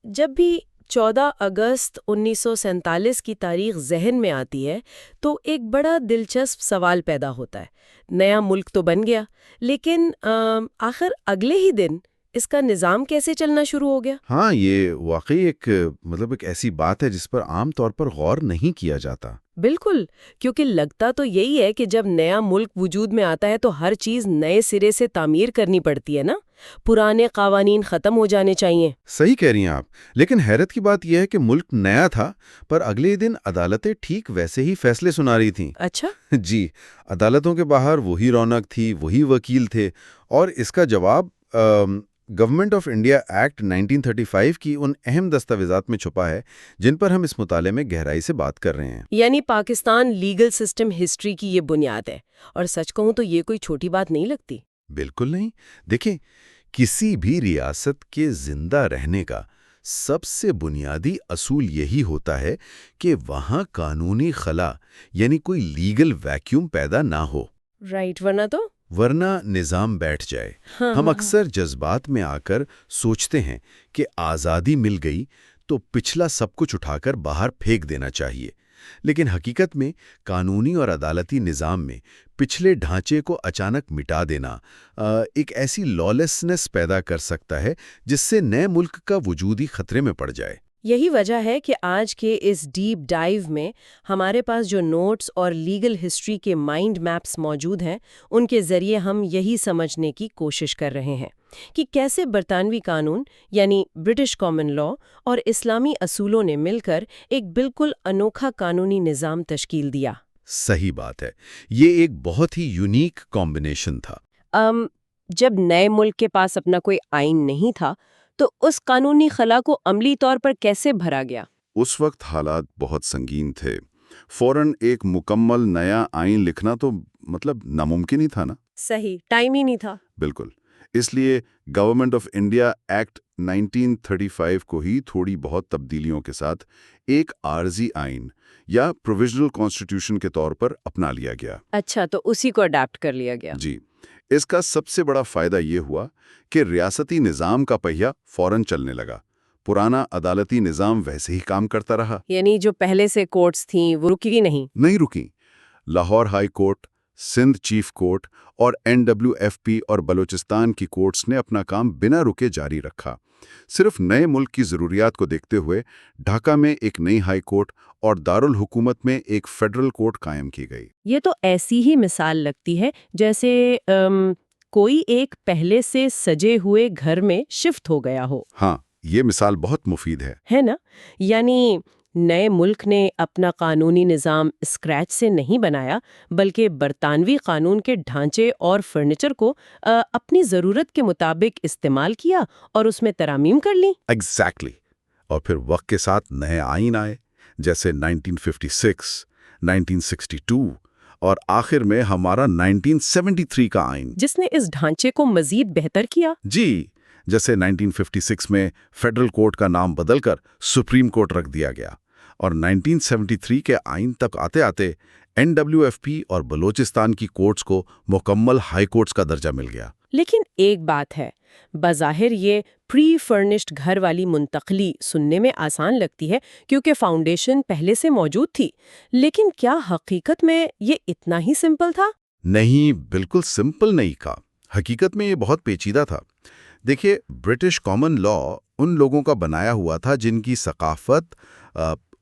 جب بھی 14 اگست 1947 کی تاریخ ذہن میں آتی ہے تو ایک بڑا دلچسپ سوال پیدا ہوتا ہے۔ نیا ملک تو بن گیا، لیکن آخر اگلے ہی دن اس کا نظام کیسے چلنا شروع ہو گیا؟ ہاں، یہ واقعی ایک ایسی بات ہے جس پر عام طور پر غور نہیں کیا جاتا۔ بالکل، کیونکہ لگتا تو یہی ہے کہ جب نیا ملک وجود میں آتا ہے تو ہر چیز نئے سرے سے تعمیر کرنی پڑتی ہے نا، پرانے قوانین ختم ہو جانے چاہیے۔ صحیح کہہ رہی ہیں آپ، لیکن حیرت کی بات یہ ہے کہ ملک نیا تھا پر اگلے دن عدالتیں ٹھیک ویسے ہی فیصلے سنا رہی تھیں۔ اچھا، جی، عدالتوں کے باہر وہی رونق تھی، وہی وکیل تھے، اور اس کا جواب گورنمنٹ آف انڈیا ایکٹ 1935 کی ان اہم دستاویزات میں چھپا ہے جن پر ہم اس مطالعے میں گہرائی سے بات کر رہے ہیں۔ یعنی پاکستان لیگل سسٹم ہسٹری کی یہ بنیاد ہے، اور سچ کہوں تو یہ کوئی چھوٹی بات نہیں لگتی۔ بالکل نہیں۔ دیکھیں، کسی بھی ریاست کے زندہ رہنے کا سب سے بنیادی اصول یہی ہوتا ہے کہ وہاں قانونی خلا یعنی کوئی لیگل ویکیوم پیدا نہ ہو، رائٹ، ورنہ نظام بیٹھ جائے۔ ہم اکثر جذبات میں آ کر سوچتے ہیں کہ آزادی مل گئی تو پچھلا سب کچھ اٹھا کر باہر پھینک دینا چاہیے، لیکن حقیقت میں قانونی اور عدالتی نظام میں پچھلے ڈھانچے کو اچانک مٹا دینا ایک ایسی لالسنس پیدا کر سکتا ہے جس سے نئے ملک کا وجود ہی خطرے میں پڑ جائے۔ یہی وجہ ہے کہ آج کے اس ڈیپ ڈائیو میں ہمارے پاس جو نوٹس اور لیگل ہسٹری کے مائنڈ میپس موجود ہیں، ان کے ذریعے ہم یہی سمجھنے کی کوشش کر رہے ہیں کہ کیسے برطانوی قانون یعنی برٹش کامن لا اور اسلامی اصولوں نے مل کر ایک بالکل انوکھا قانونی نظام تشکیل دیا۔ صحیح بات ہے، یہ ایک بہت ہی یونیک کمبینیشن تھا۔ جب نئے ملک کے پاس اپنا کوئی آئین نہیں تھا تو اس قانونی خلا کو عملی طور پر کیسے بھرا گیا؟ اس وقت حالات بہت سنگین تھے، فوراً ایک مکمل نیا آئین لکھنا تو ناممکن ہی تھا نا۔ صحیح، ٹائم ہی نہیں تھا۔ بالکل، اس لیے گورنمنٹ آف انڈیا ایکٹ 1935 کو ہی تھوڑی بہت تبدیلیوں کے ساتھ ایک عارضی آئین یا پروویژنل کانسٹیٹیوشن کے طور پر اپنا لیا گیا۔ اچھا، تو اسی کو اڈاپٹ کر لیا گیا۔ جی، اس کا سب سے بڑا فائدہ یہ ہوا کہ ریاستی نظام کا پہیہ فوراً چلنے لگا۔ پرانا عدالتی نظام ویسے ہی کام کرتا رہا، یعنی جو پہلے سے کورٹس تھیں وہ رکی نہیں رکیں۔ Lahore high court, Sindh chief court اور NWFP اور بلوچستان کی کورٹس نے اپنا کام بنا رکے جاری رکھا۔ صرف نئے ملک کی ضروریات کو دیکھتے ہوئے ڈھاکہ میں ایک نئی ہائی کورٹ اور دارالحکومت میں ایک فیڈرل کورٹ قائم کی گئی۔ یہ تو ایسی ہی مثال لگتی ہے جیسے کوئی ایک پہلے سے سجے ہوئے گھر میں شفٹ ہو گیا ہو۔ ہاں، یہ مثال بہت مفید ہے نا؟ یعنی نئے ملک نے اپنا قانونی نظام اسکریچ سے نہیں بنایا، بلکہ برطانوی قانون کے ڈھانچے اور فرنیچر کو اپنی ضرورت کے مطابق استعمال کیا اور اس میں ترامیم کر لی۔ ایگزیکٹلی۔ اور پھر وقت کے ساتھ نئے آئین آئے، جیسے 1956، 1962 اور آخر میں ہمارا 1973 کا آئین، جس نے اس ڈھانچے کو مزید بہتر کیا۔ جی، جیسے 1956 میں فیڈرل کورٹ کا نام بدل کر سپریم کورٹ رکھ دیا گیا، اور 1973 کے آئین تک آتے آتے NWFP اور بلوچستان کی کورٹس کو مکمل ہائی کورٹس کا درجہ مل گیا۔ لیکن ایک بات ہے، بظاہر یہ پری فرنشڈ گھر والی منتقلی سننے میں آسان لگتی ہے کیونکہ فاؤنڈیشن پہلے سے موجود تھی، لیکن کیا حقیقت میں یہ اتنا ہی سمپل تھا؟ نہیں، بالکل سمپل نہیں تھا۔ حقیقت میں یہ بہت پیچیدہ تھا۔ دیکھیے، برٹش کامن لا ان لوگوں کا بنایا ہوا تھا جن کی ثقافت،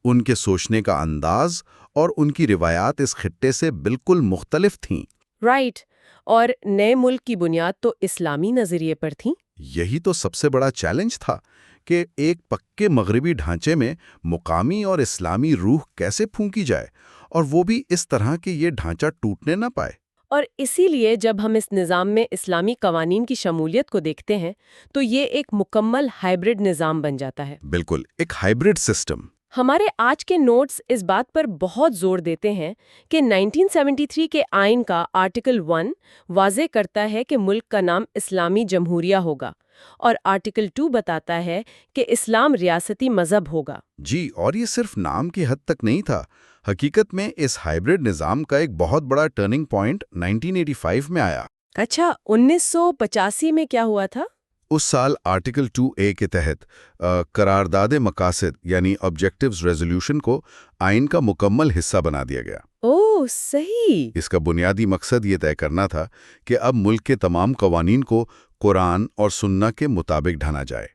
ان کے سوچنے کا انداز اور ان کی روایات اس خطے سے بالکل مختلف تھیں۔ رائٹ، اور نئے ملک کی بنیاد تو اسلامی نظریے پر تھیں۔ یہی تو سب سے بڑا چیلنج تھا کہ ایک پکے مغربی ڈھانچے میں مقامی اور اسلامی روح کیسے پھونکی جائے، اور وہ بھی اس طرح کہ یہ ڈھانچہ ٹوٹنے نہ پائے۔ اور اسی لیے جب ہم اس نظام میں اسلامی قوانین کی شمولیت کو دیکھتے ہیں تو یہ ایک مکمل ہائبرڈ نظام بن جاتا ہے۔ بالکل، ایک ہائبرڈ سسٹم۔ ہمارے آج کے نوٹس اس بات پر بہت زور دیتے ہیں کہ 1973 کے آئین کا آرٹیکل 1 واضح کرتا ہے کہ ملک کا نام اسلامی جمہوریہ ہوگا، اور آرٹیکل 2 بتاتا ہے کہ اسلام ریاستی مذہب ہوگا۔ جی، اور یہ صرف نام کی حد تک نہیں تھا۔ حقیقت میں اس ہائبرڈ نظام کا ایک بہت بڑا ٹرننگ پوائنٹ 1985 میں آیا۔ اچھا، 1985 میں کیا ہوا تھا؟ اس سال آرٹیکل 2A کے تحت قرارداد مقاصد یعنی آبجیکٹیوز ریزولوشن کو آئین کا مکمل حصہ بنا دیا گیا۔ اوہ صحیح۔ اس کا بنیادی مقصد یہ طے کرنا تھا کہ اب ملک کے تمام قوانین کو قرآن اور سنہ کے مطابق ڈھانا جائے۔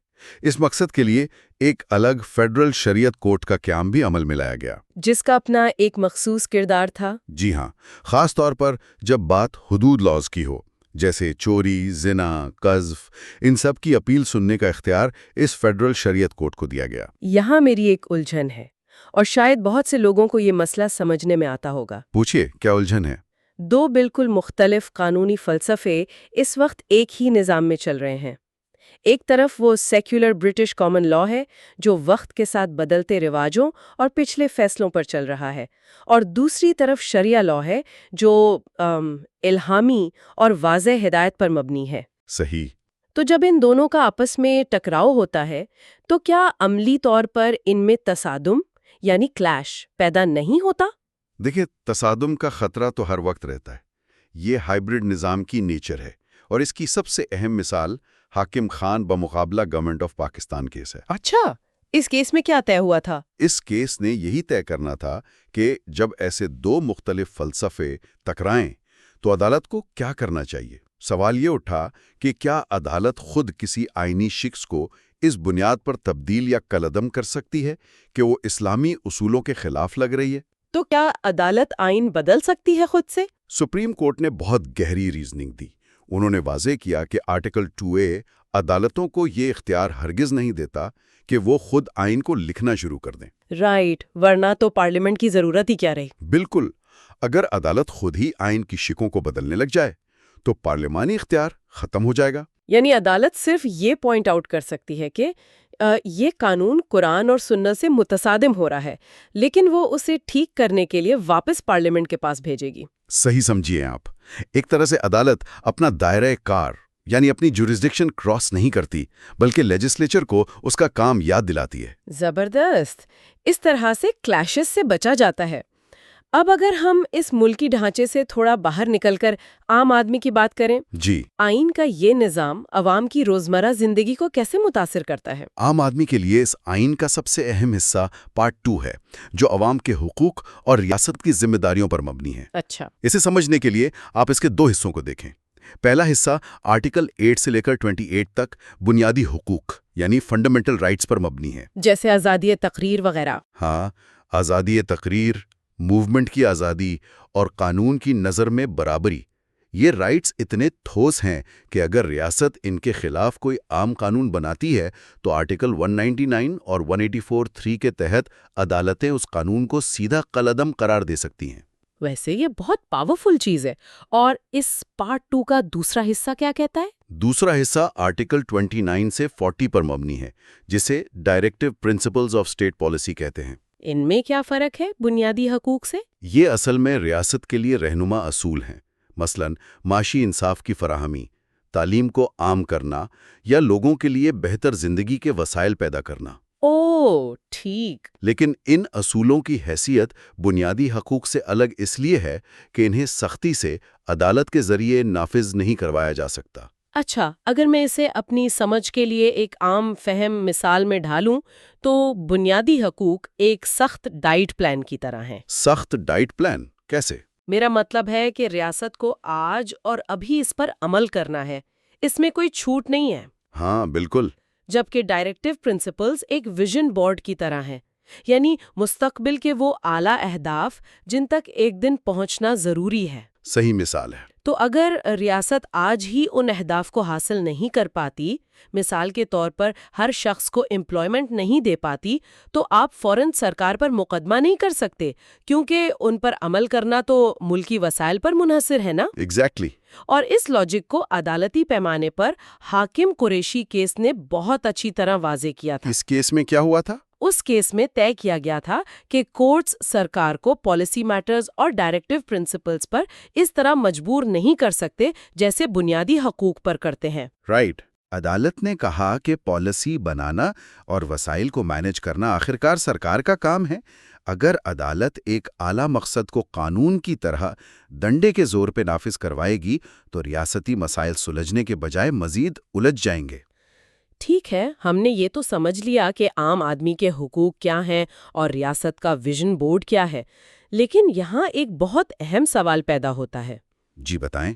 اس مقصد کے لیے ایک الگ فیڈرل شریعت کورٹ کا قیام بھی عمل میں لایا گیا، جس کا اپنا ایک مخصوص کردار تھا۔ جی ہاں، خاص طور پر جب بات حدود لاز کی ہو، جیسے چوری، زنا، قذف، ان سب کی اپیل سننے کا اختیار اس فیڈرل شریعت کورٹ کو دیا گیا۔ یہاں میری ایک الجھن ہے، اور شاید بہت سے لوگوں کو یہ مسئلہ سمجھنے میں آتا ہوگا۔ پوچھیے، کیا الجھن ہے؟ دو بالکل مختلف قانونی فلسفے اس وقت ایک ہی نظام میں چل رہے ہیں۔ ایک طرف وہ سیکولر برٹش کامن لا ہے جو وقت کے ساتھ بدلتے رواجوں اور پچھلے فیصلوں پر چل رہا ہے، اور دوسری طرف شریعہ لا ہے جو الہامی اور واضح ہدایت پر مبنی ہے۔ صحیح۔ تو جب ان دونوں کا آپس میں ٹکراؤ ہوتا ہے تو کیا عملی طور پر ان میں تصادم یعنی کلیش پیدا نہیں ہوتا؟ دیکھیں، تصادم کا خطرہ تو ہر وقت رہتا ہے۔ یہ ہائبرڈ نظام کی نیچر ہے، اور اس کی سب سے اہم مثال حاکم خان بمقابلہ گورنمنٹ آف پاکستان کیس ہے۔ اچھا، اس کیس میں کیا طے ہوا تھا؟ اس کیس نے یہی طے کرنا تھا کہ جب ایسے دو مختلف فلسفے ٹکرائیں تو عدالت کو کیا کرنا چاہیے۔ سوال یہ اٹھا کہ کیا عدالت خود کسی آئینی شخص کو اس بنیاد پر تبدیل یا کالعدم کر سکتی ہے کہ وہ اسلامی اصولوں کے خلاف لگ رہی ہے؟ تو کیا عدالت آئین بدل سکتی ہے خود سے؟ سپریم کورٹ نے بہت گہری ریزننگ دی۔ انہوں نے واضح کیا کہ آرٹیکل 2A عدالتوں کو یہ اختیار ہرگز نہیں دیتا کہ وہ خود آئین کو لکھنا شروع کر دیں۔ رائٹ، ورنہ تو پارلیمنٹ کی ضرورت ہی کیا رہی؟ بالکل، اگر عدالت خود ہی آئین کی شقوں کو بدلنے لگ جائے تو پارلیمانی اختیار ختم ہو جائے گا۔ یعنی عدالت صرف یہ پوائنٹ آؤٹ کر سکتی ہے کہ یہ قانون قرآن اور سنت سے متصادم ہو رہا ہے، لیکن وہ اسے ٹھیک کرنے کے لیے واپس پارلیمنٹ کے پاس بھیجے گی۔ صحیح سمجھیے آپ، ایک طرح سے عدالت اپنا دائرہ کار یعنی اپنی جورسڈکشن کراس نہیں کرتی، بلکہ لیجسلیچر کو اس کا کام یاد دلاتی ہے۔ زبردست، اس طرح سے کلیشز سے بچا جاتا ہے۔ اب اگر ہم اس ملکی ڈھانچے سے تھوڑا باہر نکل کر عام آدمی کی بات کریں، جی، آئین کا یہ نظام عوام کی روزمرہ زندگی کو کیسے متاثر کرتا ہے؟ عام آدمی کے لیے اس آئین کا سب سے اہم حصہ پارٹ 2 ہے، جو عوام کے حقوق اور ریاست کی ذمہ داریوں پر مبنی ہے۔ اچھا، اسے سمجھنے کے لیے آپ اس کے دو حصوں کو دیکھیں۔ پہلا حصہ آرٹیکل 8 سے لے کر 28 تک بنیادی حقوق یعنی فنڈامنٹل رائٹس پر مبنی ہے، جیسے آزادی تقریر وغیرہ۔ ہاں، آزادی تقریر، موومنٹ کی آزادی اور قانون کی نظر میں برابری۔ یہ رائٹس اتنے ٹھوس ہیں کہ اگر ریاست ان کے خلاف کوئی عام قانون بناتی ہے تو آرٹیکل 199 اور 184(3) کے تحت عدالتیں اس قانون کو سیدھا کالعدم قرار دے سکتی ہیں۔ ویسے یہ بہت پاورفل چیز ہے۔ اور اس پارٹ 2 کا دوسرا حصہ کیا کہتا ہے؟ دوسرا حصہ آرٹیکل 29 سے 40 پر مبنی ہے، جسے directive principles of state policy کہتے ہیں۔ ان میں کیا فرق ہے بنیادی حقوق سے؟ یہ اصل میں ریاست کے لیے رہنما اصول ہیں، مثلا معاشی انصاف کی فراہمی، تعلیم کو عام کرنا یا لوگوں کے لیے بہتر زندگی کے وسائل پیدا کرنا۔ اوہ ٹھیک۔ لیکن ان اصولوں کی حیثیت بنیادی حقوق سے الگ اس لیے ہے کہ انہیں سختی سے عدالت کے ذریعے نافذ نہیں کروایا جا سکتا۔ اچھا، اگر میں اسے اپنی سمجھ کے لیے ایک عام فہم مثال میں ڈھالوں تو بنیادی حقوق ایک سخت ڈائٹ پلان کی طرح ہیں۔ سخت ڈائٹ پلان کیسے؟ میرا مطلب ہے کہ ریاست کو آج اور ابھی اس پر عمل کرنا ہے، اس میں کوئی چھوٹ نہیں ہے۔ ہاں بالکل۔ جبکہ ڈائریکٹو پرنسپلز ایک ویژن بورڈ کی طرح ہیں، یعنی مستقبل کے وہ اعلیٰ اہداف جن تک ایک دن پہنچنا ضروری ہے۔ صحیح مثال ہے۔ تو اگر ریاست آج ہی ان اہداف کو حاصل نہیں کر پاتی، مثال کے طور پر ہر شخص کو امپلائمنٹ نہیں دے پاتی، تو آپ فوراً سرکار پر مقدمہ نہیں کر سکتے، کیونکہ ان پر عمل کرنا تو ملکی وسائل پر منحصر ہے نا؟ ایگزیکٹلی۔ اور اس لاجک کو عدالتی پیمانے پر حاکم قریشی کیس نے بہت اچھی طرح واضح کیا تھا۔ اس کیس میں کیا ہوا تھا؟ اس کیس میں طے کیا گیا تھا کہ کورٹس سرکار کو پالیسی میٹرز اور ڈائریکٹو پرنسپلز پر اس طرح مجبور نہیں کر سکتے جیسے بنیادی حقوق پر کرتے ہیں۔ رائٹ۔ عدالت نے کہا کہ پالیسی بنانا اور وسائل کو مینج کرنا آخرکار سرکار کا کام ہے۔ اگر عدالت ایک اعلیٰ مقصد کو قانون کی طرح ڈنڈے کے زور پہ نافذ کروائے گی تو ریاستی مسائل سلجھنے کے بجائے مزید الجھ جائیں گے۔ ٹھیک ہے، ہم نے یہ تو سمجھ لیا کہ عام آدمی کے حقوق کیا ہیں اور ریاست کا ویژن بورڈ کیا ہے، لیکن یہاں ایک بہت اہم سوال پیدا ہوتا ہے۔ جی بتائیں۔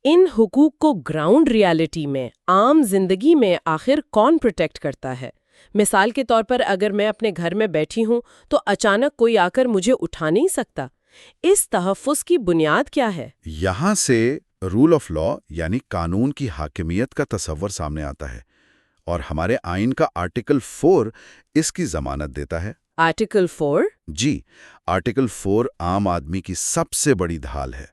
ان حقوق کو گراؤنڈ ریالٹی میں، عام زندگی میں آخر کون پروٹیکٹ کرتا ہے؟ مثال کے طور پر اگر میں اپنے گھر میں بیٹھی ہوں تو اچانک کوئی آ کر مجھے اٹھا نہیں سکتا۔ اس تحفظ کی بنیاد کیا ہے؟ یہاں سے رول آف لا یعنی قانون کی حاکمیت کا تصور سامنے آتا ہے، اور ہمارے آئین کا آرٹیکل 4 اس کی ضمانت دیتا ہے۔ آرٹیکل 4؟ جی، آرٹیکل 4 عام آدمی کی سب سے بڑی ڈھال ہے۔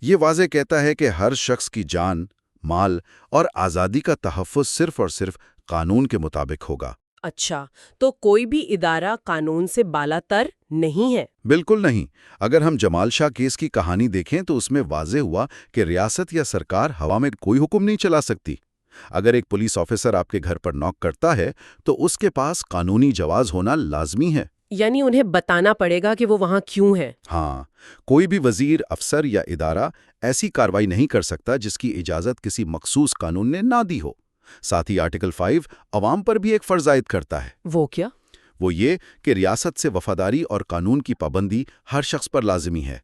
یہ واضح کہتا ہے کہ ہر شخص کی جان، مال اور آزادی کا تحفظ صرف اور صرف قانون کے مطابق ہوگا۔ اچھا، تو کوئی بھی ادارہ قانون سے بالا تر نہیں ہے؟ بالکل نہیں۔ اگر ہم جمال شاہ کیس کی کہانی دیکھیں تو اس میں واضح ہوا کہ ریاست یا سرکار ہوا میں کوئی حکم نہیں چلا سکتی۔ اگر ایک پولیس آفیسر آپ کے گھر پر نوک کرتا ہے تو اس کے پاس قانونی جواز ہونا لازمی ہے۔ یعنی انہیں بتانا پڑے گا کہ وہ وہاں کیوں ہے؟ ہاں، کوئی بھی وزیر، افسر یا ادارہ ایسی کارروائی نہیں کر سکتا جس کی اجازت کسی مخصوص قانون نے نہ دی ہو۔ ساتھ ہی آرٹیکل 5 عوام پر بھی ایک فرض عائد کرتا ہے۔ وہ کیا؟ وہ یہ کہ ریاست سے وفاداری اور قانون کی پابندی ہر شخص پر لازمی ہے۔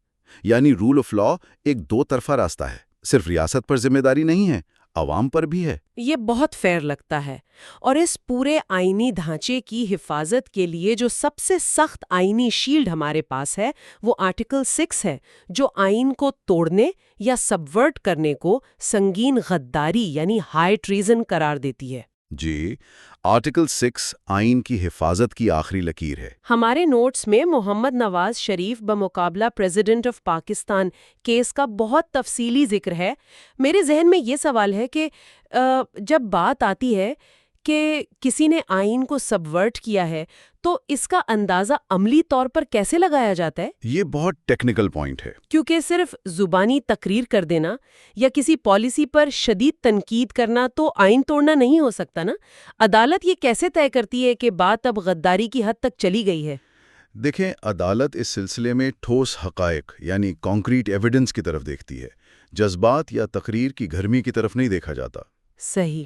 یعنی رول آف لا ایک دو طرفہ راستہ ہے، صرف ریاست پر ذمہ داری نہیں ہے، عوام پر بھی ہے۔ یہ بہت فیئر لگتا ہے، اور اس پورے آئینی ڈھانچے کی حفاظت کے لیے جو سب سے سخت آئینی شیلڈ ہمارے پاس ہے وہ آرٹیکل 6 ہے، جو آئین کو توڑنے یا سبورٹ کرنے کو سنگین غداری یعنی ہائی ٹریزن قرار دیتی ہے۔ جی، آرٹیکل 6 آئین کی حفاظت کی آخری لکیر ہے۔ ہمارے نوٹس میں محمد Nawaz Sharif بمقابلہ president of Pakistan case کا بہت تفصیلی ذکر ہے۔ میرے ذہن میں یہ سوال ہے کہ جب بات آتی ہے کہ کسی نے آئین کو سبورٹ کیا ہے تو اس کا اندازہ عملی طور پر کیسے لگایا جاتا ہے؟ یہ بہت ٹیکنیکل پوائنٹ ہے، کیونکہ صرف زبانی تقریر کر دینا یا کسی پالیسی پر شدید تنقید کرنا تو آئین توڑنا نہیں ہو سکتا نا۔ عدالت یہ کیسے طے کرتی ہے کہ بات اب غداری کی حد تک چلی گئی ہے؟ دیکھیں، عدالت اس سلسلے میں ٹھوس حقائق یعنی کانکریٹ ایویڈنس کی طرف دیکھتی ہے، جذبات یا تقریر کی گرمی کی طرف نہیں دیکھا جاتا۔ صحیح۔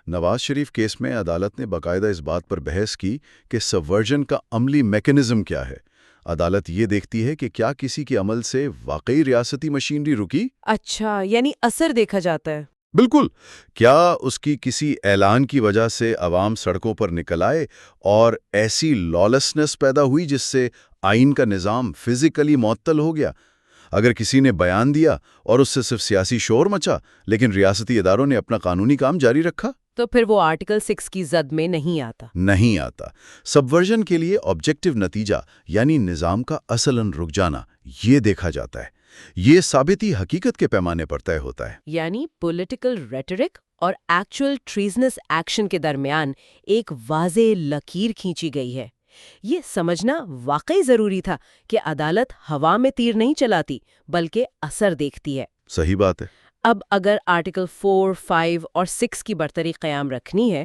نواز شریف کیس میں عدالت نے باقاعدہ اس بات پر بحث کی کہ سبورژن کا عملی میکانزم کیا ہے۔ عدالت یہ دیکھتی ہے کہ کیا کسی کے عمل سے واقعی ریاستی مشینری رکی؟ اچھا، یعنی اثر دیکھا جاتا ہے۔ بالکل۔ کیا اس کی کسی اعلان کی وجہ سے عوام سڑکوں پر نکل آئے اور ایسی لالسنس پیدا ہوئی جس سے آئین کا نظام فزیکلی معطل ہو گیا؟ اگر کسی نے بیان دیا اور اس سے صرف سیاسی شور مچا لیکن ریاستی اداروں نے اپنا قانونی کام جاری رکھا، تو پھر وہ آرٹیکل 6 کی زد میں نہیں آتا۔ سبورژن کے لیے آبجیکٹیو نتیجہ یعنی نظام کا اصلاً رک جانا یہ دیکھا جاتا ہے۔ یہ ثابتی حقیقت کے پیمانے پر طے ہوتا ہے۔ یعنی پولیٹیکل ریٹرک اور ایکچوئل ٹریزنس ایکشن کے درمیان ایک واضح لکیر کھینچی گئی ہے۔ یہ سمجھنا واقعی ضروری تھا کہ عدالت ہوا میں تیر نہیں چلاتی بلکہ اثر دیکھتی ہے۔ صحیح بات ہے۔ اب اگر آرٹیکل 4، 5 اور 6 کی برتری قیام رکھنی ہے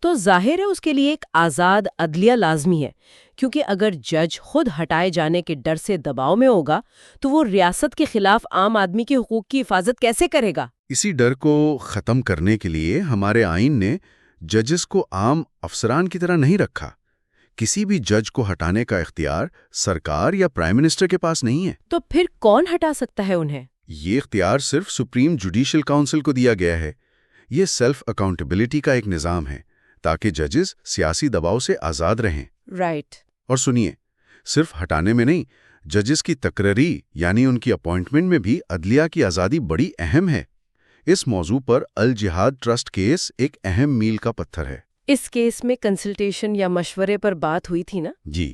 تو ظاہر ہے اس کے لیے ایک آزاد عدلیہ لازمی ہے، کیونکہ اگر جج خود ہٹائے جانے کے ڈر سے دباؤ میں ہوگا تو وہ ریاست کے خلاف عام آدمی کے حقوق کی حفاظت کیسے کرے گا؟ اسی ڈر کو ختم کرنے کے لیے ہمارے آئین نے ججز کو عام افسران کی طرح نہیں رکھا۔ کسی بھی جج کو ہٹانے کا اختیار سرکار یا پرائم منسٹر کے پاس نہیں ہے۔ تو پھر کون ہٹا سکتا ہے انہیں؟ یہ اختیار صرف سپریم جوڈیشل کونسل کو دیا گیا ہے۔ یہ سیلف اکاؤنٹیبلٹی کا ایک نظام ہے تاکہ ججز سیاسی دباؤ سے آزاد رہیں۔ رائٹ۔ اور سنیے، صرف ہٹانے میں نہیں، ججز کی تقرری یعنی ان کی اپوائنٹمنٹ میں بھی عدلیہ کی آزادی بڑی اہم ہے۔ اس موضوع پر الجہاد ٹرسٹ کیس ایک اہم میل کا پتھر ہے۔ اس کیس میں کنسلٹیشن یا مشورے پر بات ہوئی تھی نا؟ جی،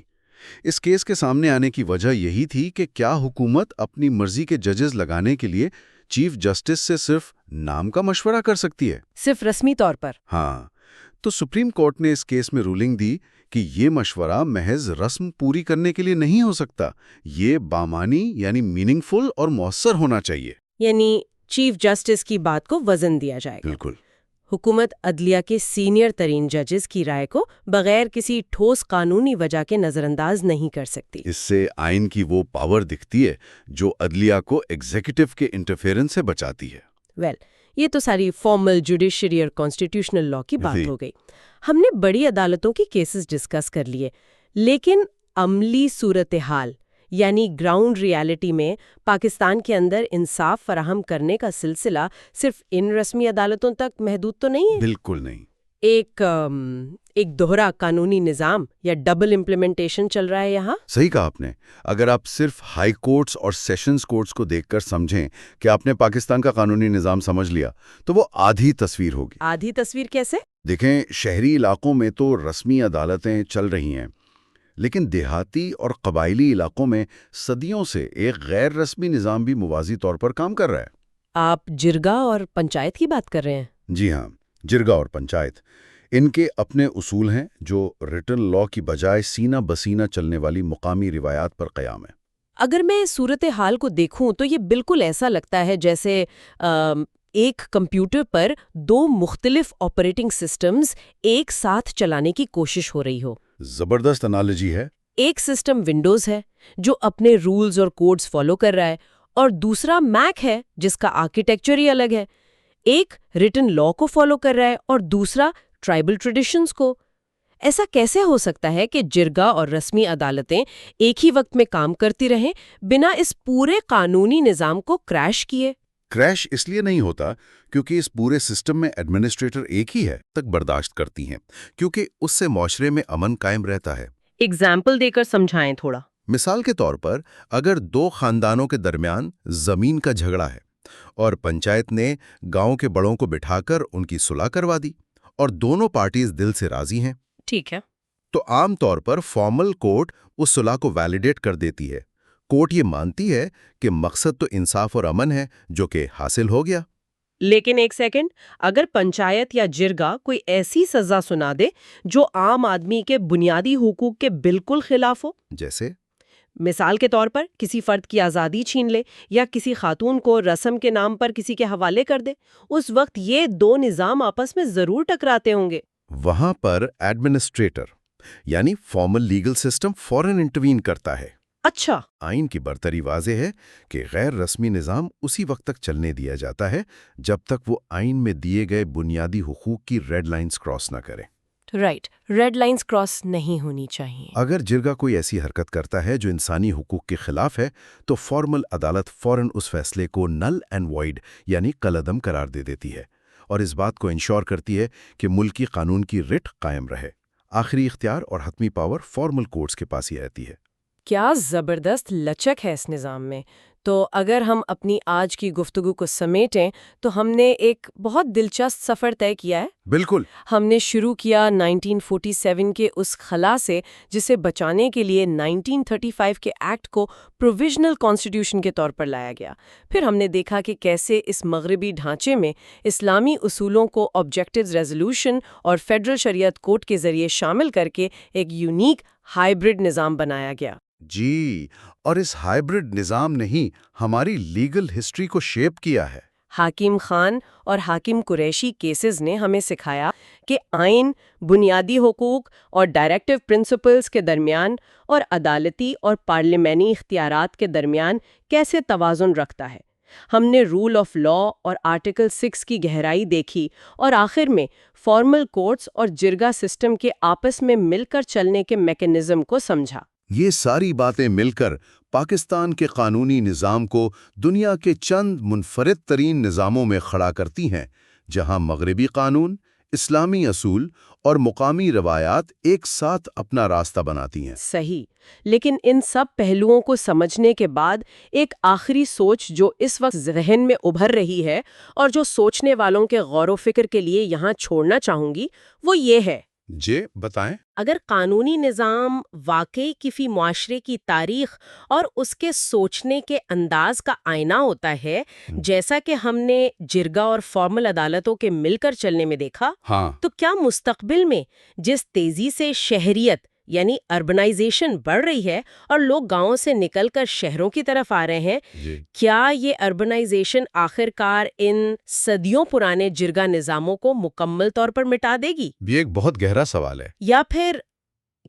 اس کیس کے سامنے آنے کی وجہ یہی تھی کہ کیا حکومت اپنی مرضی کے ججز لگانے کے لیے چیف جسٹس سے صرف نام کا مشورہ کر سکتی ہے؟ صرف رسمی طور پر؟ ہاں، تو سپریم کورٹ نے اس کیس میں رولنگ دی کہ یہ مشورہ محض رسم پوری کرنے کے لیے نہیں ہو سکتا، یہ بامانی یعنی میننگ فل اور مؤثر ہونا چاہیے۔ یعنی چیف جسٹس کی بات کو وزن دیا جائے گا۔ بالکل۔ حکومت عدلیہ کے سینئر ترین ججز کی رائے کو بغیر کسی ٹھوس قانونی وجہ کے نظر انداز نہیں کر سکتی۔ اس سے آئین کی وہ پاور دکھتی ہے جو عدلیہ کو ایگزیکٹو کے انٹرفیرنس سے بچاتی ہے۔ یہ تو ساری فارمل جوڈیشری اور کانسٹیٹیوشنل لا کی بات جی۔ ہو گئی۔ ہم نے بڑی عدالتوں کی کیسز ڈسکس کر لیے، لیکن عملی صورتحال یعنی گراؤنڈ ریالٹی میں پاکستان کے اندر انصاف فراہم کرنے کا سلسلہ صرف ان رسمی عدالتوں تک محدود تو نہیں ہے؟ بالکل نہیں۔ ایک دوہرا قانونی نظام یا ڈبل امپلیمنٹیشن چل رہا ہے یہاں؟ صحیح کہا آپ نے۔ اگر آپ صرف ہائی کورٹس اور سیشنز کورٹس کو دیکھ کر سمجھیں کہ آپ نے پاکستان کا قانونی نظام سمجھ لیا تو وہ آدھی تصویر ہوگی۔ آدھی تصویر کیسے؟ دیکھیں، شہری علاقوں میں تو رسمی عدالتیں چل رہی ہیں، لیکن دیہاتی اور قبائلی علاقوں میں صدیوں سے ایک غیر رسمی نظام بھی موازی طور پر کام کر رہا ہے۔ آپ جرگا اور پنچایت کی بات کر رہے ہیں؟ جی ہاں، جرگا اور پنچایت، ان کے اپنے اصول ہیں جو ریٹن لا کی بجائے سینہ بسینہ چلنے والی مقامی روایات پر قیام ہے۔ اگر میں صورتحال کو دیکھوں تو یہ بالکل ایسا لگتا ہے جیسے ایک کمپیوٹر پر دو مختلف آپریٹنگ سسٹمز ایک ساتھ چلانے کی کوشش ہو رہی ہو۔ زبردست انالوجی ہے۔ ایک سسٹم ونڈوز ہے جو اپنے رولز اور کوڈز فالو کر رہا ہے، اور دوسرا میک ہے جس کا آرکیٹیکچر ہی الگ ہے۔ ایک ریٹن لا کو فالو کر رہا ہے اور دوسرا ٹرائبل ٹریڈیشنز کو۔ ایسا کیسے ہو سکتا ہے کہ جرگا اور رسمی عدالتیں ایک ہی وقت میں کام کرتی رہیں بنا اس پورے قانونی نظام کو کریش کیے؟ کریش اس لیے نہیں ہوتا کیونکہ اس پورے سسٹم میں ایڈمنسٹریٹر ایک ہی ہے تک برداشت کرتی ہیں، کیونکہ اس سے معاشرے میں امن قائم رہتا ہے۔ ایگزامپل دے کر سمجھائیں تھوڑا۔ مثال کے طور پر، اگر دو خاندانوں کے درمیان زمین کا جھگڑا ہے اور پنچایت نے گاؤں کے بڑوں کو بٹھا کر ان کی صلح کروا دی اور دونوں پارٹیز دل سے راضی ہیں، ٹھیک ہے۔ تو عام طور پر فارمل کورٹ اس صلح کو ویلیڈیٹ کر دیتی ہے۔ کورٹ یہ مانتی ہے کہ مقصد تو انصاف اور امن ہے، جو کہ حاصل ہو گیا۔ لیکن ایک سیکنڈ، اگر پنچایت یا جرگا کوئی ایسی سزا سنا دے جو عام آدمی کے بنیادی حقوق کے بالکل خلاف ہو، جیسے مثال کے طور پر کسی فرد کی آزادی چھین لے یا کسی خاتون کو رسم کے نام پر کسی کے حوالے کر دے، اس وقت یہ دو نظام آپس میں ضرور ٹکراتے ہوں گے۔ وہاں پر ایڈمنسٹریٹر یعنی فارمل لیگل سسٹم فوراً انٹروین کرتا ہے۔ اچھا، آئین کی برتری واضح ہے کہ غیر رسمی نظام اسی وقت تک چلنے دیا جاتا ہے جب تک وہ آئین میں دیے گئے بنیادی حقوق کی ریڈ لائنز کراس نہ کرے۔ رائٹ، ریڈ لائنز کراس نہیں ہونی چاہیے۔ اگر جرگا کوئی ایسی حرکت کرتا ہے جو انسانی حقوق کے خلاف ہے تو فارمل عدالت فوراً اس فیصلے کو نل اینڈ وائڈ یعنی کالعدم قرار دے دیتی ہے اور اس بات کو انشور کرتی ہے کہ ملکی قانون کی رٹ قائم رہے۔ آخری اختیار اور حتمی پاور فارمل کورٹس کے پاس ہی رہتی ہے۔ کیا زبردست لچک ہے اس نظام میں۔ تو اگر ہم اپنی آج کی گفتگو کو سمیٹیں تو ہم نے ایک بہت دلچسپ سفر طے کیا ہے۔ بالکل۔ ہم نے شروع کیا 1947 کے اس خلا سے جسے بچانے کے لیے 1935 کے ایکٹ کو پروویژنل کانسٹیٹیوشن کے طور پر لایا گیا۔ پھر ہم نے دیکھا کہ کیسے اس مغربی ڈھانچے میں اسلامی اصولوں کو آبجیکٹیوز ریزولوشن اور فیڈرل شریعت کورٹ کے ذریعے شامل کر کے ایک یونیک ہائیبرڈ نظام بنایا گیا۔ جی، اور اس ہائیبرڈ نظام نے ہی ہماری لیگل ہسٹری کو شیپ کیا ہے۔ حاکم خان اور حاکم قریشی کیسز نے ہمیں سکھایا کہ آئین، بنیادی حقوق اور ڈائریکٹیو پرنسپلز کے درمیان اور عدالتی اور پارلیمانی اختیارات کے درمیان کیسے توازن رکھتا ہے۔ ہم نے رول آف لا اور آرٹیکل 6 کی گہرائی دیکھی اور آخر میں فارمل کورٹس اور جرگا سسٹم کے آپس میں مل کر چلنے کے میکانزم کو سمجھا۔ یہ ساری باتیں مل کر پاکستان کے قانونی نظام کو دنیا کے چند منفرد ترین نظاموں میں کھڑا کرتی ہیں، جہاں مغربی قانون، اسلامی اصول اور مقامی روایات ایک ساتھ اپنا راستہ بناتی ہیں۔ صحیح، لیکن ان سب پہلوؤں کو سمجھنے کے بعد ایک آخری سوچ جو اس وقت ذہن میں ابھر رہی ہے اور جو سوچنے والوں کے غور و فکر کے لیے یہاں چھوڑنا چاہوں گی، وہ یہ ہے۔ جی بتائیں۔ اگر قانونی نظام واقعی کسی معاشرے کی تاریخ اور اس کے سوچنے کے انداز کا آئینہ ہوتا ہے، جیسا کہ ہم نے جرگا اور فارمل عدالتوں کے مل کر چلنے میں دیکھا، تو کیا مستقبل میں جس تیزی سے شہریت یعنی اربنائزیشن بڑھ رہی ہے اور لوگ گاؤں سے نکل کر شہروں کی طرف آ رہے ہیں، کیا یہ اربنائزیشن آخر کار ان صدیوں پرانے جرگا نظاموں کو مکمل طور پر مٹا دے گی؟ یہ ایک بہت گہرا سوال ہے۔ یا پھر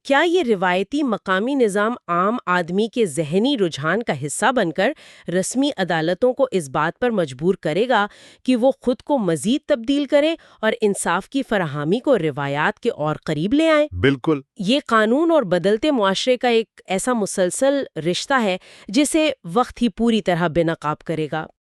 کیا یہ روایتی مقامی نظام عام آدمی کے ذہنی رجحان کا حصہ بن کر رسمی عدالتوں کو اس بات پر مجبور کرے گا کہ وہ خود کو مزید تبدیل کریں اور انصاف کی فراہمی کو روایات کے اور قریب لے آئیں؟ بالکل۔ یہ قانون اور بدلتے معاشرے کا ایک ایسا مسلسل رشتہ ہے جسے وقت ہی پوری طرح بے نقاب کرے گا۔